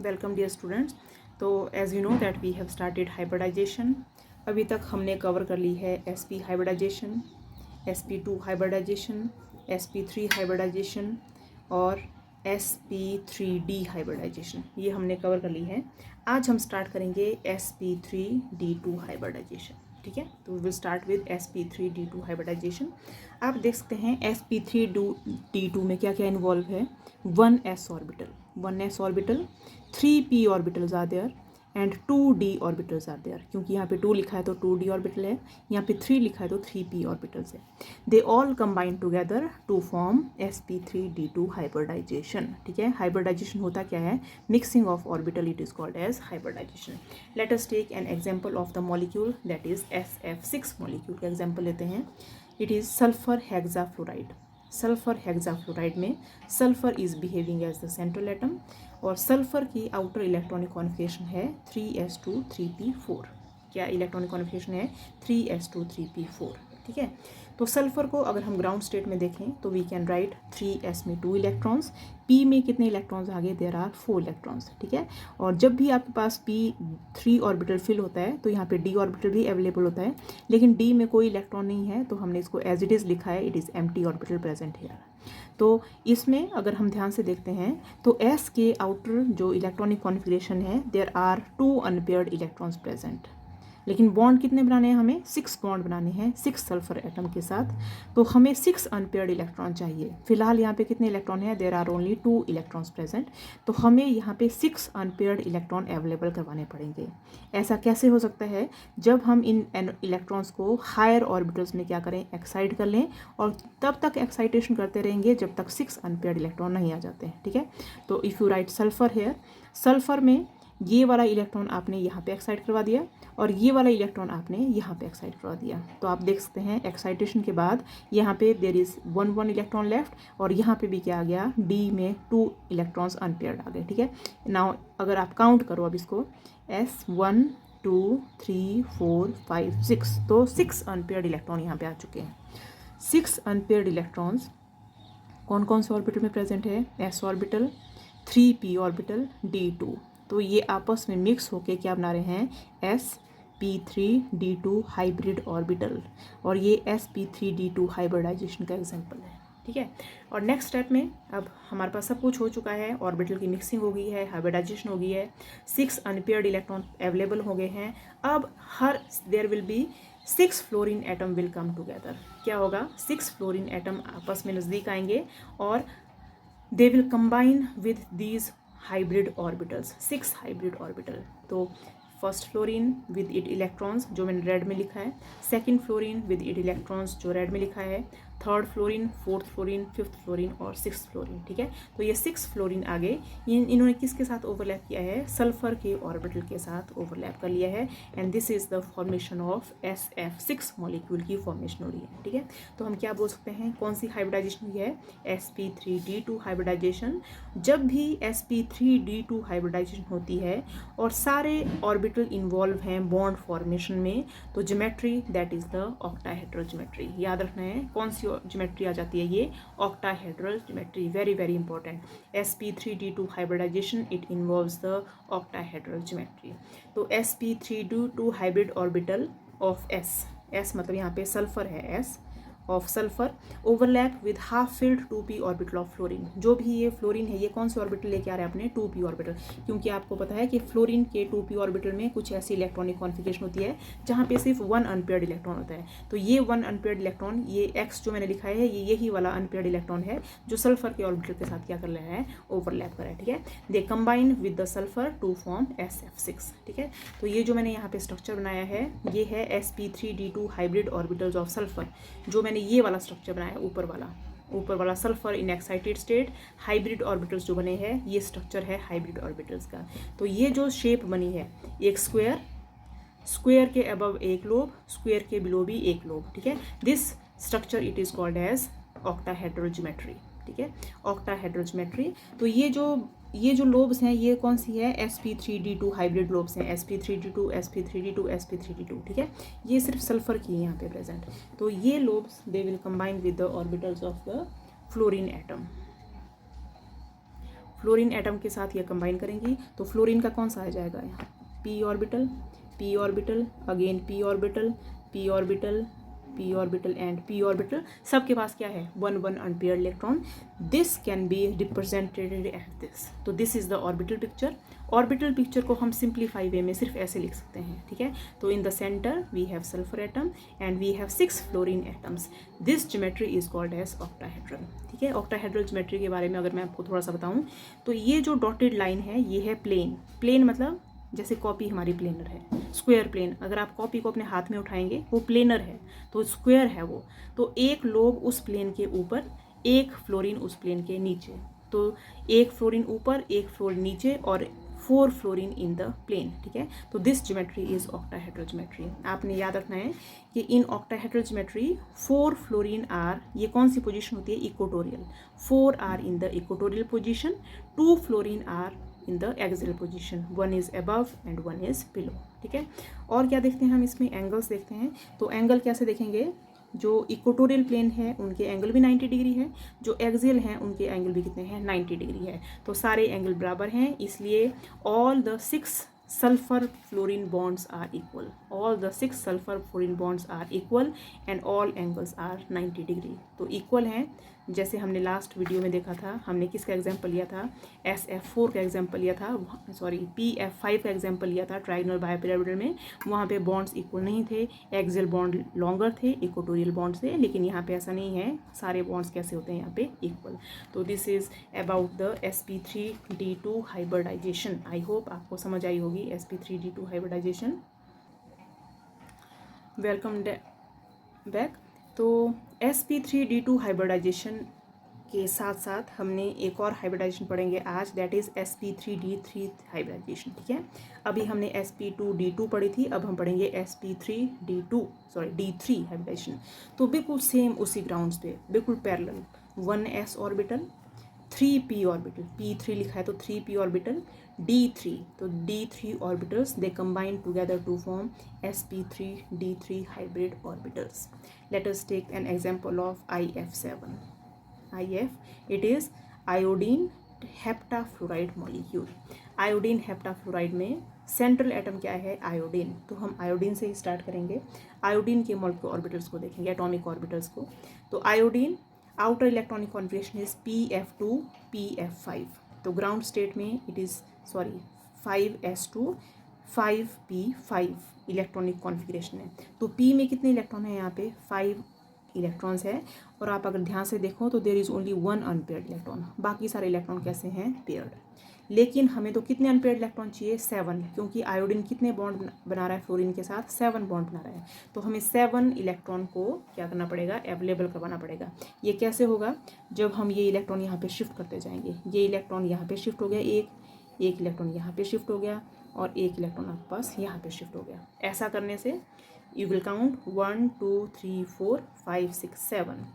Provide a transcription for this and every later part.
Welcome dear students. तो as you know that we have started hybridization. अभी तक हमने कवर कर ली है sp hybridisation, sp2 hybridisation, sp3 hybridisation और sp3d हाइब्रिडाइजेशन, ये हमने कवर कर ली है। आज हम स्टार्ट करेंगे sp3d2 हाइब्रिडाइजेशन। ठीक है, तो we will start with sp3d2 hybridization. आप देख सकते हैं sp3d2 में क्या क्या इन्वॉल्व है। 1s orbital, 1s orbital, 3p orbitals are there and 2d orbitals are there. क्योंकि यहाँ पे 2 लिखा है तो 2d ऑर्बिटल है, यहाँ पे 3 लिखा है तो 3p ऑर्बिटल्स है। They all combine together to form sp3d2 hybridization. ठीक है, हाइब्रिडाइजेशन होता क्या है? Mixing of orbital, it is called as hybridization. Let us take an example of the molecule that is sf6 molecule का example लेते हैं। It is sulphur hexafluoride. Sulphur hexafluoride में sulphur is behaving as the central atom और sulphur की outer electronic configuration है 3s2 3p4। क्या electronic configuration है? 3s2 3p4। ठीक है, तो सल्फर को अगर हम ग्राउंड स्टेट में देखें तो वी कैन राइट 3s में 2 इलेक्ट्रॉन्स, p में कितने इलेक्ट्रॉन्स आगे? There are 4 electrons. ठीक है, और जब भी आपके पास p3 ऑर्बिटल फिल होता है तो यहाँ पे d ऑर्बिटल भी अवेलेबल होता है, लेकिन d में कोई इलेक्ट्रॉन नहीं है तो हमने इसको एज इट इज़ लिखा है, it is empty orbital present here. तो इसमें अगर हम ध्यान से देखते हैं तो s के आउटर जो इलेक्ट्रॉनिक कॉन्फिगरेशन है, there are 2 unpaired electrons present. लेकिन बॉन्ड कितने बनाने हैं? हमें 6 बॉन्ड बनाने हैं 6 सल्फर एटम के साथ। तो हमें 6 अनपेयर्ड इलेक्ट्रॉन चाहिए। फिलहाल यहाँ पे कितने इलेक्ट्रॉन है? There are only 2 electrons present. तो हमें यहाँ पे 6 अनपेयर्ड इलेक्ट्रॉन अवेलेबल करवाने पड़ेंगे। ऐसा कैसे हो सकता है? जब हम इन इलेक्ट्रॉन्स को हायर ऑर्बिटल्स में क्या करें? एक्साइट कर लें और तब तक एक्साइटेशन करते रहेंगे जब तक 6 अनपेयर्ड इलेक्ट्रॉन नहीं आ जाते हैं। ठीक है, तो if you write sulphur here, sulphur में ये वाला इलेक्ट्रॉन आपने यहाँ पे एक्साइट करवा दिया और ये वाला इलेक्ट्रॉन आपने यहाँ पे एक्साइट करवा दिया। तो आप देख सकते हैं एक्साइटेशन के बाद यहाँ पे देयर इज़ 1 इलेक्ट्रॉन लेफ्ट और यहाँ पे भी क्या आ गया? डी में 2 इलेक्ट्रॉन्स अनपेयर्ड आ गए। ठीक है, नाउ अगर आप काउंट करो अब इसको, S1 2 3 4 5 6, तो 6 अनपेयर्ड इलेक्ट्रॉन यहाँ पे आ चुके हैं। 6 अनपेयर्ड इलेक्ट्रॉन्स कौन कौन से ऑर्बिटल में प्रेजेंट है? s orbital, 3p orbital, d2। तो ये आपस में मिक्स होके क्या बना रहे हैं? sp3d2 हाइब्रिड ऑर्बिटल, और ये sp3d2 हाइब्रिडाइजेशन का एग्जांपल है। ठीक है, और नेक्स्ट स्टेप में अब हमारे पास सब कुछ हो चुका है, ऑर्बिटल की मिक्सिंग हो गई है, हाइब्रिडाइजेशन हो गई है, 6 अनपेयर्ड इलेक्ट्रॉन अवेलेबल हो गए हैं। अब हर there will be 6 fluorine atom will come together. क्या होगा? 6 फ्लोरीन एटम आपस में नज़दीक आएंगे और they will combine with these hybrid orbitals, 6 hybrid orbital. तो first fluorine with it electrons जो मैंने रेड में लिखा है, second fluorine with it electrons जो रेड में लिखा है, third fluorine, fourth fluorine, fifth fluorine और सिक्स फ्लोरीन। ठीक है, तो ये 6 फ्लोरीन आगे इन्होंने किसके साथ ओवरलैप किया है? सल्फर के ऑर्बिटल के साथ ओवरलैप कर लिया है and this is the formation of SF6 molecule की फॉर्मेशन हो रही है। ठीक है, तो हम क्या बोल सकते हैं? कौन सी हाइब्रिडाइजेशन हुई है? sp3d2 hybridisation. जब भी sp3d2 हाइब्रिडाइजेशन होती है और सारे ऑर्बिटल इन्वॉल्व हैं बॉन्ड फॉर्मेशन में, तो geometry that is the octahedral geometry. याद रखना है कौन सी ज्योमेट्री आ जाती है? ये octahedral geometry, very very important. sp3d2 hybridization it involves the octahedral geometry. तो sp3d2 hybrid orbital of s मतलब यहाँ पे सल्फर है, s of sulphur overlap with half filled 2p orbital of fluorine. जो भी ये फ्लोरीन है ये कौन से ऑर्बिटल लेके आ रहा है अपने? 2p ऑर्बिटल, क्योंकि आपको पता है कि फ्लोरीन के 2p ऑर्बिटल में कुछ ऐसी इलेक्ट्रॉनिक कॉन्फिगरेशन होती है जहाँ पे सिर्फ 1 अनपेयर्ड इलेक्ट्रॉन होता है। तो ये 1 अनपेयर्ड इलेक्ट्रॉन, ये x जो मैंने लिखा है, ये यही वाला अनपेयर्ड इलेक्ट्रॉन है जो सल्फर के ऑर्बिटल के साथ क्या कर रहा है? ओवरलैप कर रहा है। ठीक है, they combine with the sulphur to form SF6। ठीक है, तो ये जो मैंने यहाँ पे स्ट्रक्चर बनाया है ये है sp3d2 hybrid orbitals of sulphur. जो मैंने ये वाला स्ट्रक्चर बनाया ऊपर वाला sulphur in excited state, hybrid orbitals जो बने हैं, ये स्ट्रक्चर है हाइब्रिड ऑर्बिटल्स का। तो ये जो शेप बनी है, एक स्क्वायर के अबव एक लोब, स्क्वायर के बिलो भी एक लोब। ठीक है, this structure it is called as octahedral geometry. ठीक है, ऑक्टाहेड्रल ज्योमेट्री। तो ये जो लोब्स हैं ये कौन सी है? sp3d2 हाइब्रिड लोब्स हैं, sp3d2 sp3d2 sp3d2। ठीक है, ये सिर्फ सल्फर की है यहाँ पे प्रेजेंट। तो ये lobes they will combine with the orbitals of the fluorine atom. Fluorine atom के साथ ये कंबाइन करेंगी तो फ्लोरीन का कौन सा आ जाएगा यहाँ, p orbital, again p orbital, p orbital, p orbital and p orbital, सबके पास क्या है 1 unpaired electron. This can be represented at this. तो this is the orbital picture. Orbital picture को हम सिंप्लीफाई वे में सिर्फ ऐसे लिख सकते हैं, ठीक है. तो in the centre we have sulphur atom and we have 6 fluorine atoms. This geometry is called as octahedral, ठीक है. ऑक्टाहेड्रल ज्योमेट्री के बारे में अगर मैं आपको थोड़ा सा बताऊं तो ये जो डॉटेड लाइन है ये है प्लेन. प्लेन मतलब जैसे कॉपी हमारी प्लेनर है, स्क्वायर प्लेन. अगर आप कॉपी को अपने हाथ में उठाएंगे वो प्लेनर है, तो स्क्वायर है वो. तो एक लोब उस प्लेन के ऊपर, एक फ्लोरीन उस प्लेन के नीचे. तो एक फ्लोरीन ऊपर, एक फ्लोरीन नीचे और 4 फ्लोरीन इन द प्लेन, ठीक है. तो this geometry is octahedral geometry. आपने याद रखना है कि in octahedral geometry 4 fluorine are, ये कौन सी पोजीशन होती है, equatorial. 4 are in the equatorial position, 2 fluorine are in the axial position, 1 is above and 1 is below, ठीक है. और क्या देखते हैं हम इसमें, एंगल्स देखते हैं. तो एंगल कैसे देखेंगे, जो इक्वेटोरियल प्लेन है उनके एंगल भी 90 डिग्री है, जो एक्सियल हैं उनके एंगल भी कितने हैं, 90 डिग्री है. तो सारे एंगल बराबर हैं, इसलिए all the 6 sulfur fluorine bonds are equal. All the 6 sulfur fluorine bonds are equal and all angles are 90 degree. तो equal हैं. जैसे हमने लास्ट वीडियो में देखा था, हमने किसका एग्जाम्पल लिया था, SF4 का एग्जाम्पल लिया था, सॉरी PF5 का एग्जाम्पल लिया था ट्राइगोनल बायोपिरामिडल में. वहाँ पे बॉन्ड्स इक्वल नहीं थे, एक्सियल बॉन्ड लॉन्गर थे इक्वेटोरियल बॉन्ड से, लेकिन यहाँ पे ऐसा नहीं है. सारे बॉन्ड्स कैसे होते हैं यहाँ पे, इक्वल. तो this is about the sp3d2 hybridization. I hope आपको समझ आई होगी sp3d2 हाइब्रिडाइजेशन. Welcome back. तो sp3d2 हाइब्रिडाइजेशन के साथ साथ हमने एक और हाइब्रिडाइजेशन पढ़ेंगे आज, दैट इज़ sp3d3 हाइब्रिडाइजेशन, ठीक है. अभी हमने sp2d2 पढ़ी थी, अब हम पढ़ेंगे d3 हाइब्रिडाइजेशन. तो बिल्कुल सेम उसी ग्राउंड्स पे, बिल्कुल parallel. 1s orbital, 3p orbital, p3 लिखा है तो 3p ऑर्बिटल, d3. तो d3 orbitals they combine together to form sp3d3 hybrid orbitals. Let us take an example of IF7. IF, it is iodine heptafluoride molecule. Iodine heptafluoride में central atom क्या है, iodine. तो हम iodine से ही start करेंगे. Iodine के molecular orbitals को देखेंगे, एटॉमिक ऑर्बिटल्स को. तो iodine outer electronic configuration is PF2 PF5. तो ग्राउंड स्टेट में it is 5s2 5p5 electronic configuration है. तो p में कितने इलेक्ट्रॉन है, यहाँ पे 5 इलेक्ट्रॉन्स है. और आप अगर ध्यान से देखो तो there is only 1 unpaired electron, बाकी सारे इलेक्ट्रॉन कैसे हैं, पेयर्ड. लेकिन हमें तो कितने अनपेयर्ड इलेक्ट्रॉन चाहिए, 7, क्योंकि आयोडीन कितने बॉन्ड बना रहा है फ्लोरीन के साथ, 7 बॉन्ड बना रहा है. तो हमें 7 इलेक्ट्रॉन को क्या करना पड़ेगा, अवेलेबल करवाना पड़ेगा. ये कैसे होगा, जब हम ये इलेक्ट्रॉन यहाँ पे शिफ्ट करते जाएंगे. ये इलेक्ट्रॉन यहाँ पे शिफ्ट हो गया, एक इलेक्ट्रॉन यहाँ पे शिफ्ट हो गया और एक इलेक्ट्रॉन आपके पास यहाँ पे शिफ्ट हो गया. ऐसा करने से you will count 1 2 3 4 5 6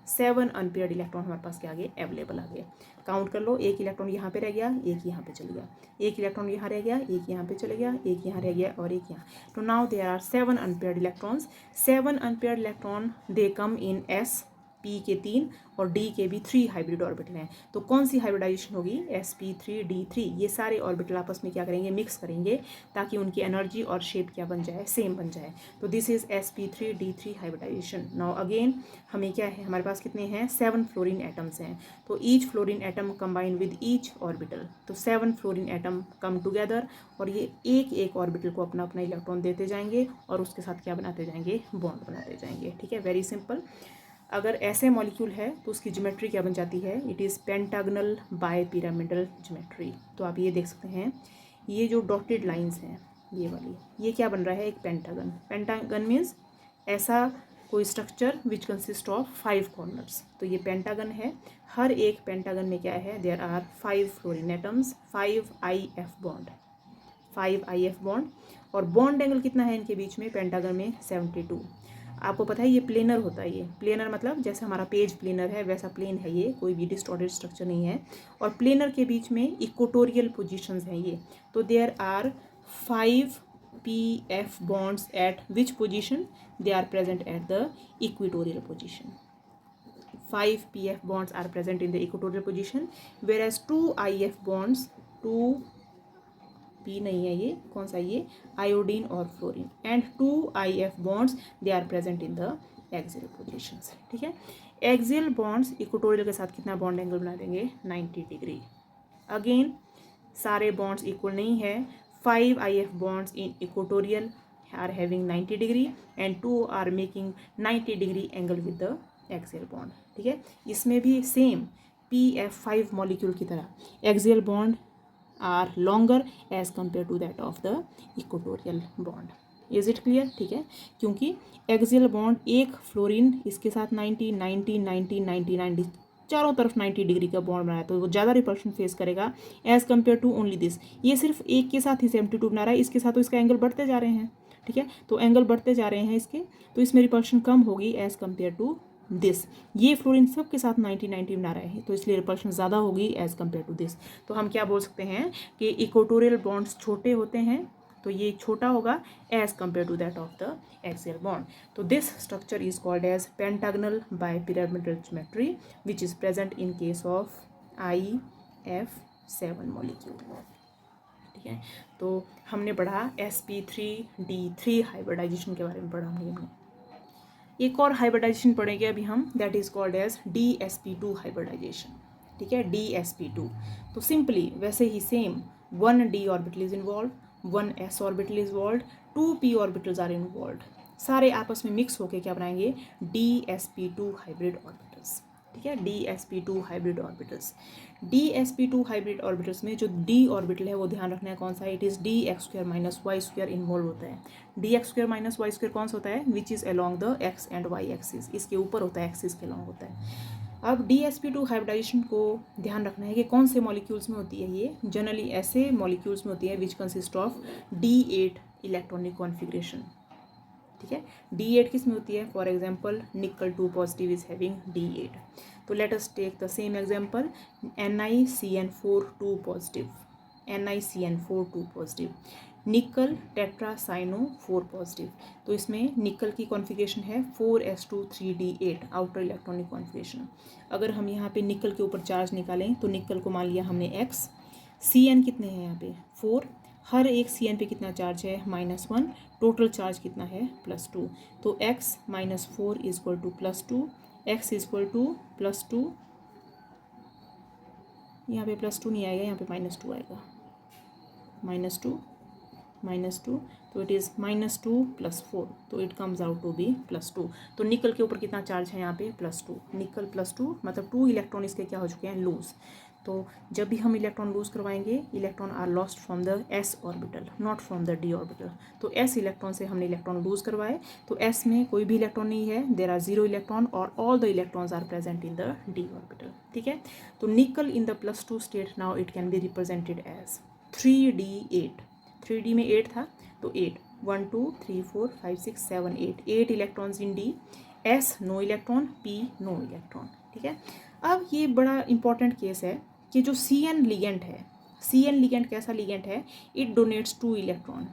7 unpaired electron हमारे पास क्या आ गए, अवेलेबल आ गए. काउंट कर लो, एक इलेक्ट्रॉन यहाँ पे रह गया, एक यहाँ पे चल गया, एक इलेक्ट्रॉन यहाँ रह गया, एक यहाँ पे चले गया, एक यहाँ रह गया और एक यहाँ. तो now there are 7 unpaired electrons. 7 unpaired electron they come in S, P के 3 और D के भी 3 हाइब्रिड ऑर्बिटल हैं. तो कौन सी हाइब्रिडाइजेशन होगी, sp3d3. ये सारे ऑर्बिटल आपस में क्या करेंगे, मिक्स करेंगे, ताकि उनकी एनर्जी और शेप क्या बन जाए, सेम बन जाए. तो this is sp3d3 hybridization. Now again हमें क्या है, हमारे पास कितने हैं, 7 फ्लोरीन एटम्स हैं. तो each fluorine atom combine with each orbital. तो 7 फ्लोरीन एटम कम टुगेदर और ये एक एक ऑर्बिटल को अपना अपना इलेक्ट्रॉन देते जाएंगे और उसके साथ क्या बनाते जाएंगे, बॉन्ड बनाते जाएंगे. ठीक है, वेरी सिंपल. अगर ऐसे मॉलिक्यूल है तो उसकी ज्योमेट्री क्या बन जाती है, it is pentagonal bipyramidal geometry. तो आप ये देख सकते हैं, ये जो डॉटेड लाइंस हैं ये वाली, ये क्या बन रहा है, एक पेंटागन. पेंटागन मीन्स ऐसा कोई structure which consist of 5 corners. तो ये पेंटागन है. हर एक पेंटागन में क्या है, there are 5 fluorine atoms, 5 IF bond, 5 IF bond. और बॉन्ड एंगल कितना है इनके बीच में, पेंटागन में 72. आपको पता है ये प्लेनर होता है. ये प्लेनर मतलब जैसे हमारा पेज प्लेनर है वैसा प्लेन है ये, कोई भी डिस्टॉर्टेड स्ट्रक्चर नहीं है. और प्लेनर के बीच में इक्वेटोरियल पोजीशंस हैं ये. तो there are 5 PF bonds at which position, they are present at the equatorial position. 5 pf bonds are present in the equatorial position, whereas 2 if bonds, 2 p नहीं है, ये कौन सा, ये आयोडीन और fluorine, and 2 if bonds they are present in the axial positions. ठीक है, axial bonds equatorial के साथ कितना बॉन्ड एंगल बना देंगे, 90 डिग्री. अगेन सारे बॉन्ड्स इक्वल नहीं है. 5 if bonds in equatorial are having 90 degree and 2 are making 90 degree angle with the axial bond. ठीक है, इसमें भी सेम PF5 मॉलिक्यूल की तरह axial bond are longer as compare to that of the equatorial bond. Is it clear? ठीक है, क्योंकि axial bond एक फ्लोरीन इसके साथ 90 90 90 90 90 चारों तरफ 90 डिग्री का बॉन्ड बनाया, तो वो ज़्यादा रिपल्शन फेस करेगा as compare to only this. ये सिर्फ एक के साथ ही 72 बना रहा है, इसके साथ तो इसका एंगल बढ़ते जा रहे हैं. ठीक है, तो एंगल बढ़ते जा रहे हैं इसके, तो इसमें रिपल्शन कम होगी एज कम्पेयर टू दिस. ये फ्लोरीन सब के साथ 90 90 बना रहे हैं, तो इसलिए रिपल्शन ज़्यादा होगी एज कम्पेयर टू दिस. तो हम क्या बोल सकते हैं कि इक्वेटोरियल बॉन्ड्स छोटे होते हैं, तो ये छोटा होगा as compare to that of the axial bond. तो this structure is called as pentagonal bipyramidal geometry which is present in case of IF7 molecule. ठीक है, तो हमने पढ़ा sp3d3 हाइब्रिडाइजेशन के बारे में पढ़ा हमने. एक और हाइब्रिडाइजेशन पढ़ेंगे अभी हम, that is called as DsP2 hybridization. ठीक है, DsP2. तो सिंपली वैसे ही same 1 d orbital is involve, 1 s orbital is involve, 2 p orbitals are involve. सारे आपस में मिक्स होके क्या बनाएंगे, DsP2 हाइब्रिड ऑर्बिटल्स. ठीक है, DsP2 hybrid orbitals. DsP2 hybrid orbitals में जो d ऑर्बिटल है वो ध्यान रखना है कौन सा है, it is dx² minus y² involve होता है. dx² माइनस y² कौन सा होता है, which is along the x and y axis, इसके ऊपर होता है, एक्सिस के अलोंग होता है. अब DsP2 हाइब्रिडाइजेशन को ध्यान रखना है कि कौन से मॉलिक्यूल्स में होती है. ये जनरली ऐसे मॉलिक्यूल्स में होती है which consist of D8 electronic configuration. ठीक है, D8 किस में होती है, फॉर एग्जाम्पल निकल 2 पॉजिटिव इज हैविंग D8. तो let us take the same example, NiCN4 2 positive, NiCN4 2 positive, nickel tetracyano 4 positive. तो इसमें निकल की कॉन्फिगरेशन है 4s2 3d8 outer electronic configuration. अगर हम यहाँ पे निकल के ऊपर चार्ज निकालें तो निकल को मान लिया हमने x, Cn कितने हैं यहाँ पे 4, हर एक Cn पे कितना चार्ज है -1, टोटल चार्ज कितना है +2. तो x - 4 is equal to +2, x is equal to +2, यहाँ पे +2 नहीं आएगा, यहाँ पे -2 आएगा, -2, तो इट इज़ -2 + 4, तो it comes out to be +2. तो निकल के ऊपर कितना चार्ज है यहाँ पे +2, निकल +2 मतलब 2 इलेक्ट्रॉन इसके क्या हो चुके हैं, लूज. तो जब भी हम इलेक्ट्रॉन लूज करवाएंगे, electron are lost from the s orbital, not from the d orbital. तो s इलेक्ट्रॉन से हमने इलेक्ट्रॉन लूज करवाए, तो s में कोई भी इलेक्ट्रॉन नहीं है, देयर आर 0 इलेक्ट्रॉन और all the electrons are present in the d orbital. ठीक है, तो nickel in the +2 state now it can be represented as 3d8. 3d में 8 था, तो 8 1 2 3 4 5 6 7 8 electrons in d. s no electron, p no electron. ठीक है, अब ये बड़ा इंपॉर्टेंट केस है कि जो Cn लिगेंड है, Cn लिगेंड कैसा लिगेंड है, इट डोनेट्स 2 इलेक्ट्रॉन.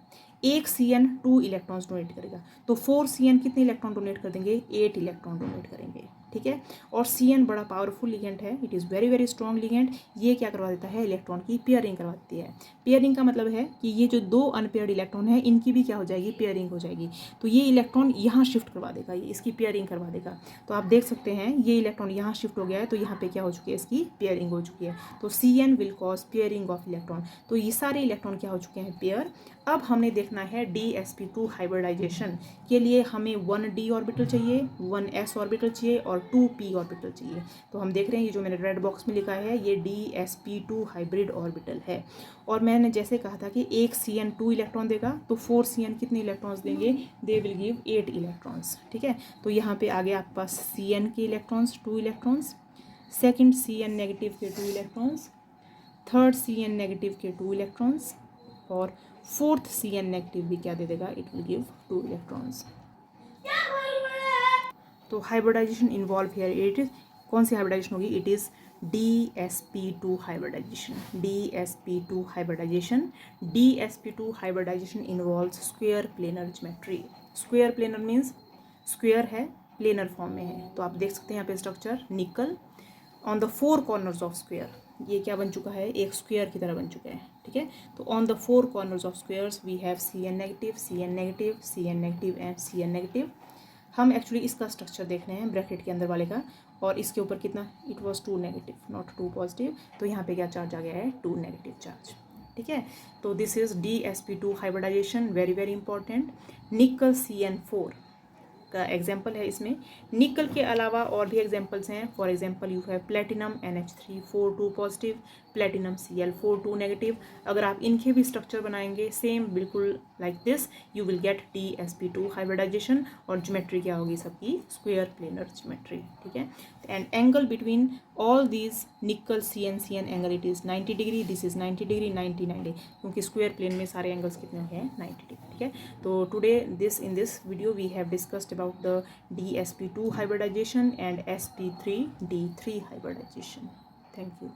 एक Cn 2 इलेक्ट्रॉन्स डोनेट करेगा, तो 4 Cn कितने इलेक्ट्रॉन डोनेट कर देंगे, 8 इलेक्ट्रॉन डोनेट करेंगे. ठीक है, और Cn बड़ा पावरफुल लिगेंड है, it is very very strong ligand. ये क्या करवा देता है, इलेक्ट्रॉन की पेयरिंग करवा देती है. पेयरिंग का मतलब है कि ये जो 2 अनपेयर्ड इलेक्ट्रॉन है इनकी भी क्या हो जाएगी, पेयरिंग हो जाएगी. तो ये इलेक्ट्रॉन यहाँ शिफ्ट करवा देगा, ये इसकी पेयरिंग करवा देगा. तो आप देख सकते हैं ये इलेक्ट्रॉन यहाँ शिफ्ट हो गया है, तो यहाँ पे क्या हो चुकी है, इसकी पेयरिंग हो चुकी है. तो Cn will cause pairing of electron. तो ये सारे इलेक्ट्रॉन क्या हो चुके हैं, पेयर. अब हमने देखना है DsP2 हाइब्रिडाइजेशन के लिए हमें 1 d ऑर्बिटल चाहिए, 1 s ऑर्बिटल चाहिए और 2 p ऑर्बिटल चाहिए. तो हम देख रहे हैं ये जो मैंने रेड बॉक्स में लिखा है ये DsP2 हाइब्रिड ऑर्बिटल है. और मैंने जैसे कहा था कि एक Cn 2 इलेक्ट्रॉन देगा, तो 4 Cn कितने इलेक्ट्रॉन्स देंगे, दे विल गिव 8 इलेक्ट्रॉन्स. ठीक है, तो यहाँ पे आगे आपके पास Cn के electrons 2 electrons, second Cn negative के 2 इलेक्ट्रॉन्स, थर्ड Cn नेगेटिव के 2 इलेक्ट्रॉन्स और फोर्थ Cn नेगेटिव भी क्या दे देगा, इट विल गिव 2 इलेक्ट्रॉन्स. तो hybridization involve here, it is कौन सी हाइब्रिडाइजेशन होगी, it is DsP2 hybridization. DsP2 hybridization. DsP2 hybridization involves square planar geometry. Square planar means square है, प्लेनर फॉर्म में है। तो आप देख सकते हैं यहाँ पे स्ट्रक्चर, निकल on the 4 corners of square, ये क्या बन चुका है, एक स्क्वायर की तरह बन चुका है, ठीक है। तो on the 4 corners of squares we have Cn negative, Cn negative, Cn negative and Cn negative. हम एक्चुअली इसका स्ट्रक्चर देख रहे हैं ब्रैकेट के अंदर वाले का, और इसके ऊपर कितना, it was 2 negative not 2 positive, तो यहाँ पे क्या चार्ज आ गया है, 2 नेगेटिव चार्ज, ठीक है। तो this is DsP2 hybridization, very very important. Nickel Cn4 का एग्जाम्पल है इसमें। निकल के अलावा और भी एग्जाम्पल्स हैं, for example you have platinum NH342 positive, platinum Cl42 negative. अगर आप इनके भी स्ट्रक्चर बनाएंगे सेम बिल्कुल like this, you will get DsP2 hybridization, और ज्योमेट्री क्या होगी सबकी, स्क्वायर प्लेनर ज्योमेट्री, ठीक है। And angle between all these nickel CN angle it is 90 degree, this is 90 degree, 90, क्योंकि स्क्वायर प्लेन में सारे एंगल्स कितने हैं, 90 डिग्री, ठीक है। तो today in this video we have discussed about the DsP2 hybridization and sp3d3 hybridization. Thank you.